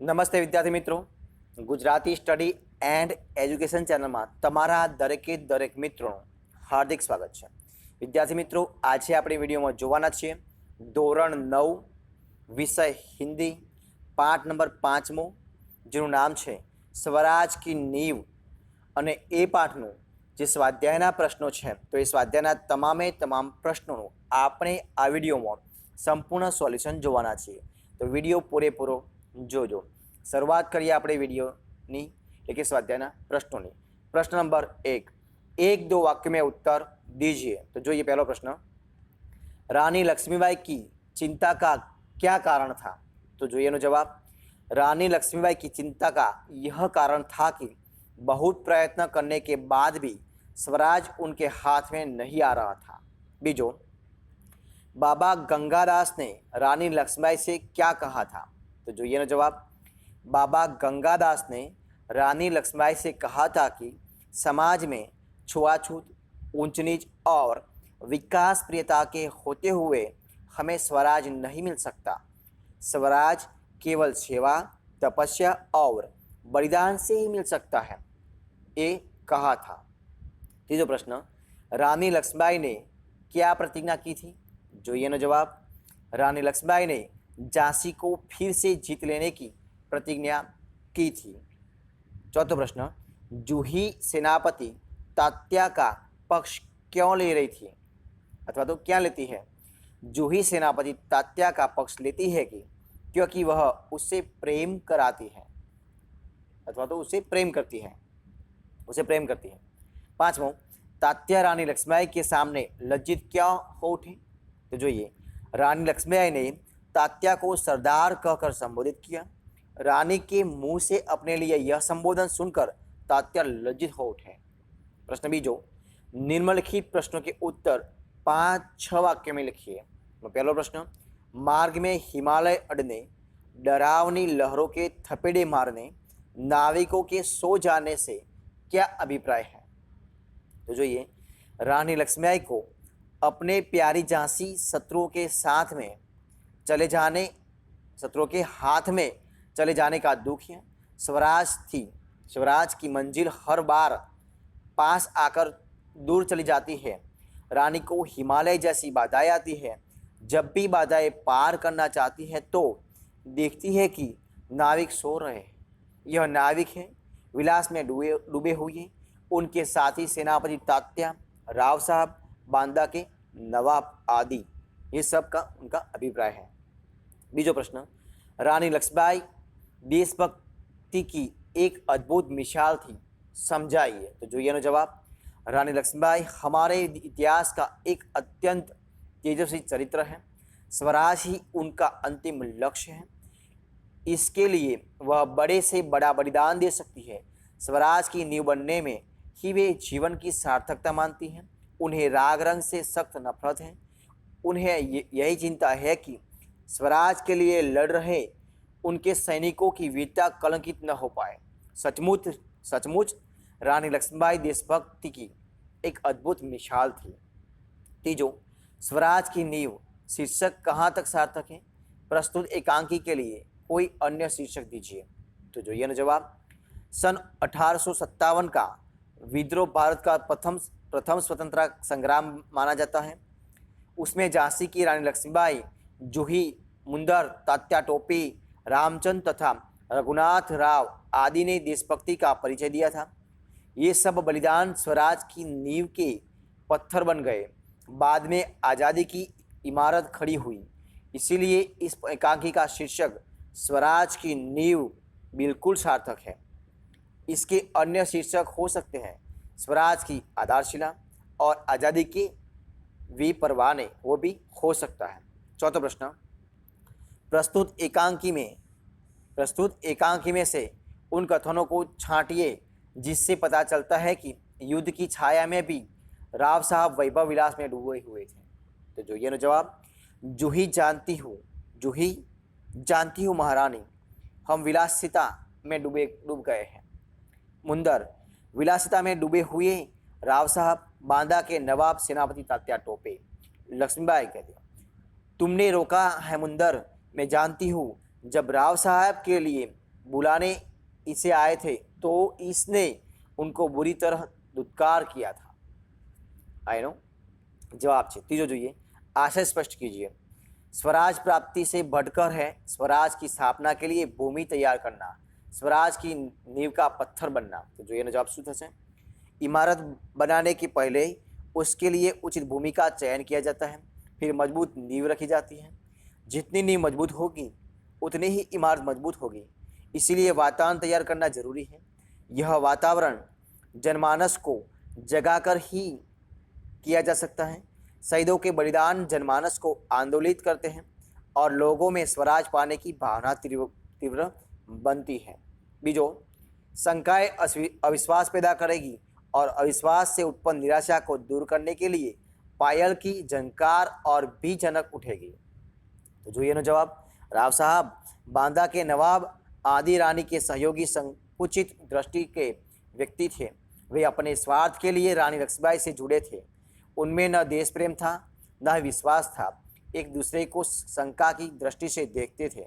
નમસ્તે વિદ્યાર્થી મિત્રો, ગુજરાતી સ્ટડી એન્ડ એજ્યુકેશન ચેનલમાં તમારા દરેકે દરેક મિત્રોનું હાર્દિક સ્વાગત છે। વિદ્યાર્થી મિત્રો, આજે આપણે વિડીયોમાં જોવાના છીએ ધોરણ 9 વિષય હિન્દી પાઠ નંબર 5મો, જેનું નામ છે સ્વરાજ કી નીંવ। અને એ પાઠનું જે સ્વાધ્યાયના પ્રશ્નો છે તો એ સ્વાધ્યાયના તમામે તમામ પ્રશ્નોનું આપણે આ વિડીયોમાં સંપૂર્ણ સોલ્યુશન જોવાના છીએ। તો વિડીયો પૂરેપૂરો જોજો। શરૂઆત કરીએ આપણે વિડીયોની એટલે કે સ્વાધ્યાયના પ્રશ્નોની। પ્રશ્ન નંબર 1, एक दो वाक्य में उत्तर दीजिए। तो जो ये पहला प्रश्न, रानी लक्ष्मीबाई की चिंता का क्या कारण था? तो जो ये जवाब, रानी लक्ष्मीबाई की चिंता का यह कारण था कि बहुत प्रयत्न करने के बाद भी स्वराज उनके हाथ में नहीं आ रहा था। बीजो, बाबा गंगादास ने रानी लक्ष्मीबाई से क्या कहा था? तो जो ये जवाब, बाबा गंगादास ने रानी लक्ष्मीबाई से कहा था कि समाज में छुआछूत, ऊंच नीच और विकास प्रियता के होते हुए हमें स्वराज नहीं मिल सकता। स्वराज केवल सेवा, तपस्या और बलिदान से ही मिल सकता है, ये कहा था। तीसरा प्रश्न, रानी लक्ष्मीबाई ने क्या प्रतिज्ञा की थी? जो ये जवाब, रानी लक्ष्मीबाई ने झांसी को फिर से जीत लेने की प्रतिज्ञा की थी। चौथा प्रश्न, जूही सेनापति तात्या का पक्ष क्यों ले रही थी अथवा तो क्या लेती है? जूही सेनापति तात्या का पक्ष लेती है कि क्योंकि वह उससे प्रेम कराती है अथवा तो उसे प्रेम करती है, उसे प्रेम करती है। पांचवों, तात्या रानी लक्ष्मीबाई के सामने लज्जित क्यों हो उठी? तो जो ये, रानी लक्ष्मीबाई ने तात्या को सरदार कहकर संबोधित किया। रानी के मुंह से अपने लिए यह संबोधन सुनकर तात्या लज्जित हो उठे। प्रश्न बीजो, निम्नलिखित प्रश्नों के उत्तर 5-6 वाक्य में लिखिए। तो पहला प्रश्न, मार्ग में हिमालय अड़ने, डरावनी लहरों के थपेड़े मारने, नाविकों के सो जाने से क्या अभिप्राय है? तो जो ये, रानी लक्ष्मीबाई को अपने प्यारी झांसी शत्रुओं के साथ में चले जाने, शत्रुओं के हाथ में चले जाने का दुख है। स्वराज की मंजिल हर बार पास आकर दूर चली जाती है। रानी को हिमालय जैसी बाधाएं आती है। जब भी बाधाएं पार करना चाहती है तो देखती है कि नाविक सो रहे हैं। यह नाविक है, विलास में डूबे हुए। उनके साथी सेनापति तात्या, राव साहब, बांदा के नवाब आदि, ये सब का उनका अभिप्राय है। बीजो प्रश्न, रानी लक्ष्मीबाई देशभक्ति की एक अद्भुत मिसाल थी, समझाइए। तो जो ये जवाब, रानी लक्ष्मीबाई हमारे इतिहास का एक अत्यंत तेजस्वी चरित्र है। स्वराज ही उनका अंतिम लक्ष्य है। इसके लिए वह बड़े से बड़ा बलिदान दे सकती है। स्वराज की नींव बनने में ही वे जीवन की सार्थकता मानती हैं। उन्हें राग रंग से सख्त नफरत है। उन्हें यही चिंता है कि स्वराज के लिए लड़ रहे उनके सैनिकों की वीरता कलंकित न हो पाए। सचमुच रानी लक्ष्मीबाई देशभक्ति की एक अद्भुत मिसाल थी। तीजो, स्वराज की नींव शीर्षक कहाँ तक सार्थक है? प्रस्तुत एकांकी के लिए कोई अन्य शीर्षक दीजिए। तो जो ये जवाब, सन 1857 का विद्रोह भारत का प्रथम स्वतंत्रता संग्राम माना जाता है। उसमें झांसी की रानी लक्ष्मीबाई, जूही, मुंदर, तात्या टोपी, रामचंद तथा रघुनाथ राव आदि ने देशभक्ति का परिचय दिया था। ये सब बलिदान स्वराज की नींव के पत्थर बन गए। बाद में आज़ादी की इमारत खड़ी हुई। इसीलिए इस एकांकी का शीर्षक स्वराज की नींव बिल्कुल सार्थक है। इसके अन्य शीर्षक हो सकते हैं स्वराज की आधारशिला और आज़ादी के विपरवाने, वो भी हो सकता है। चौथा प्रश्न, प्रस्तुत एकांकी में से उन कथनों को छांटिए जिससे पता चलता है कि युद्ध की छाया में भी राव साहब वैभव विलास में डूबे हुए थे। तो जो ये जवाब, जूही जानती हूँ महारानी, हम विलासिता में डूब गए हैं। मुंदर, विलासिता में डूबे हुए राव साहब, बांदा के नवाब सेनापति तात्या टोपे। लक्ष्मीबाई कहती, तुमने रोका है मुंदर, मैं जानती हूँ जब राव साहब के लिए बुलाने इसे आए थे तो इसने उनको बुरी तरह दुत्कार किया था। आई नो जवाब है तीजो જોઈએ आशय स्पष्ट कीजिए। स्वराज प्राप्ति से बढ़कर है स्वराज की स्थापना के लिए भूमि तैयार करना, स्वराज की नींव का पत्थर बनना। तो जो जवाब શું થશે? इमारत बनाने के पहले उसके लिए उचित भूमि का चयन किया जाता है, फिर मजबूत नींव रखी जाती है। जितनी नींव मजबूत होगी उतनी ही इमारत मजबूत होगी, इसीलिए वातावरण तैयार करना जरूरी है। यह वातावरण जनमानस को जगाकर ही किया जा सकता है। शहीदों के बलिदान जनमानस को आंदोलित करते हैं और लोगों में स्वराज पाने की भावना तीव्र बनती है। बीजो शंकाएं अविश्वास पैदा करेगी और अविश्वास से उत्पन्न निराशा को दूर करने के लिए पायल की झंकार और भी जनक उठेगी। तो जो ये जवाब राव साहब बांदा के नवाब आदि रानी के सहयोगी संकुचित दृष्टि के व्यक्ति थे। वे अपने स्वार्थ के लिए रानी लक्ष्मीबाई से जुड़े थे। उनमें न देश प्रेम था न विश्वास था, एक दूसरे को शंका की दृष्टि से देखते थे।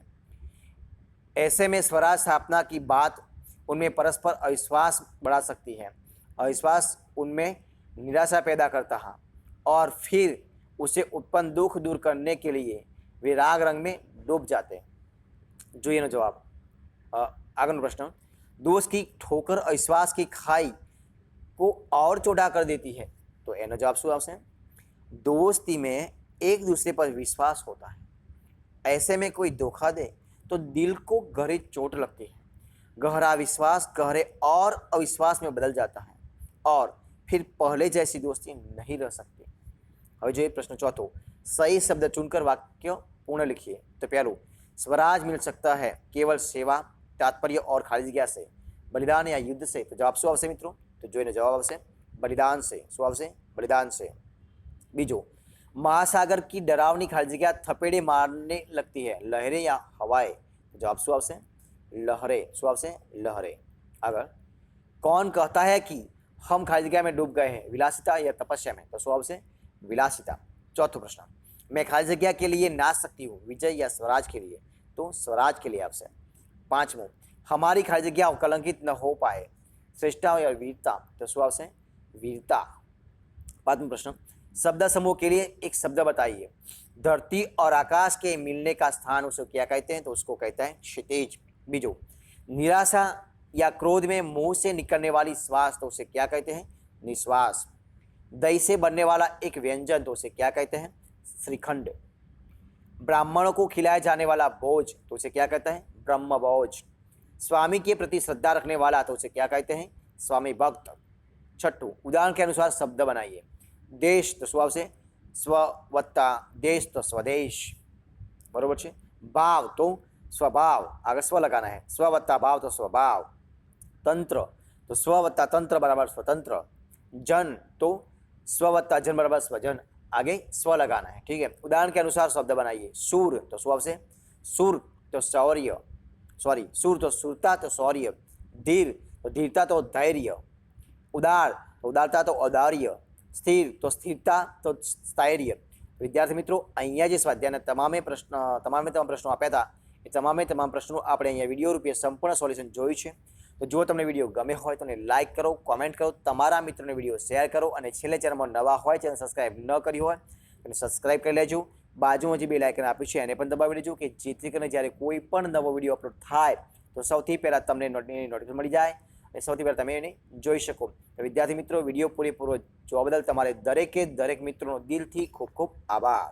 ऐसे में स्वराज स्थापना की बात उनमें परस्पर अविश्वास बढ़ा सकती है। अविश्वास उनमें निराशा पैदा करता है और फिर उसे उत्पन्न दुख दूर करने के लिए वे राग रंग में डूब जाते हैं। जो ये जवाब आगे प्रश्न, दोस्त की ठोकर अविश्वास की खाई को और चौड़ा कर देती है। तो एनो जवाब શું આવશે? दोस्ती में एक दूसरे पर विश्वास होता है, ऐसे में कोई धोखा दे तो दिल को गहरी चोट लगती है। गहरा विश्वास गहरे और अविश्वास में बदल जाता है और फिर पहले जैसी दोस्ती नहीं रह सकती। હવે जो प्रश्न चौथो, सही शब्द चुनकर वाक्य पूर्ण लिखिए। तो पहलू, स्वराज मिल सकता है केवल सेवा, तात्पर्य और खाली जगह से, बलिदान या युद्ध से। तो जवाब શું આવશે મિત્રો? तो जो जवाब આવશે बलिदान से। શું આવશે? बलिदान से। बीजो, महासागर की डरावनी खाली जगह थपेड़े मारने लगती है, लहरें या हवाएं। तो जवाब શું આવશે? लहरें। શું આવશે? लहरें। अगर कौन कहता है कि हम खाली जगह में डूब गए हैं, विलासिता या तपस्या में? तो શું આવશે? विलासिता। चौथो प्रश्न, मैं खाली जगह के लिए नाच सकती हूँ, विजय या स्वराज के लिए? तो स्वराज के लिए आपसे। पांचवों, हमारी खाली जगह कलंकित न हो पाए, श्रेष्ठता या वीरता? तो શું આવશે? वीरता। पांचवा प्रश्न, शब्द समूह के लिए एक शब्द बताइए। धरती और आकाश के मिलने का स्थान उसे क्या कहते हैं? तो उसको कहता है क्षितिज। बीजो, निराशा या क्रोध में मुंह से निकलने वाली श्वास तो उसे क्या कहते हैं? निश्वास। दही से बनने वाला एक व्यंजन तो उसे क्या कहते हैं? श्रीखंड। ब्राह्मणों को खिलाया जाने वाला भोज तो उसे क्या कहते हैं? ब्रह्म भोज। स्वामी के प्रति श्रद्धा रखने वाला तो उसे क्या कहते हैं? स्वामी भक्त। छठू, उदाहरण के अनुसार शब्द बनाइए। देश तो स्वभाव से स्व वत्ता देश तो स्वदेश, बरोबर है। भाव तो स्वभाव, आगे स्व लगाना है, स्व वत्ता भाव तो स्वभाव। तंत्र तो स्व वत्ता तंत्र बराबर स्वतंत्र। जन तो स्व वत्ता जन बराबर स्वजन, आगे स्व लगाना है, ठीक है। उदाहरण के अनुसार शब्द बनाइए। सूर तो स्वभाव से सूर तो शौर्य, सॉरी सूर तो सूरता तो शौर्य। धीर तो धीरता तो धैर्य। उदार तो उदारता तो औदार्य। स्थिर तो स्थिरता तो स्थैर्य। विद्यार्थी मित्रों, अहींया जे स्वाध्यायना તમામે પ્રશ્નો આપ્યા હતા એ તમામ પ્રશ્નો આપણે અહીંયા વિડીયો રૂપે સંપૂર્ણ સોલ્યુશન જોયું છે। તો જો તમને વિડીયો ગમે હોય તો લાઇક કરો, કોમેન્ટ કરો, તમારા મિત્રોને વિડીયો શેર કરો અને છેલ્લે ચેનલમાં નવા હોય, ચેનલ સબસ્ક્રાઇબ ન કરી હોય તો સબસ્ક્રાઇબ કરી લેજો। બાજુમાં જે બેલ આઇકન આપ્યું છે એને પણ દબાવી લેજો કે જેથી કરીને જ્યારે કોઈ પણ નવો વિડીયો અપલોડ થાય તો સૌથી પહેલાં તમને નોટિફિકેશન મળી જાય અને સૌથી પહેલાં તમે એને જોઈ શકો। તો વિદ્યાર્થી મિત્રો, વિડીયો પૂરેપૂરો જોવા બદલ તમારે દરેકે દરેક મિત્રોનો દિલથી ખૂબ ખૂબ આભાર।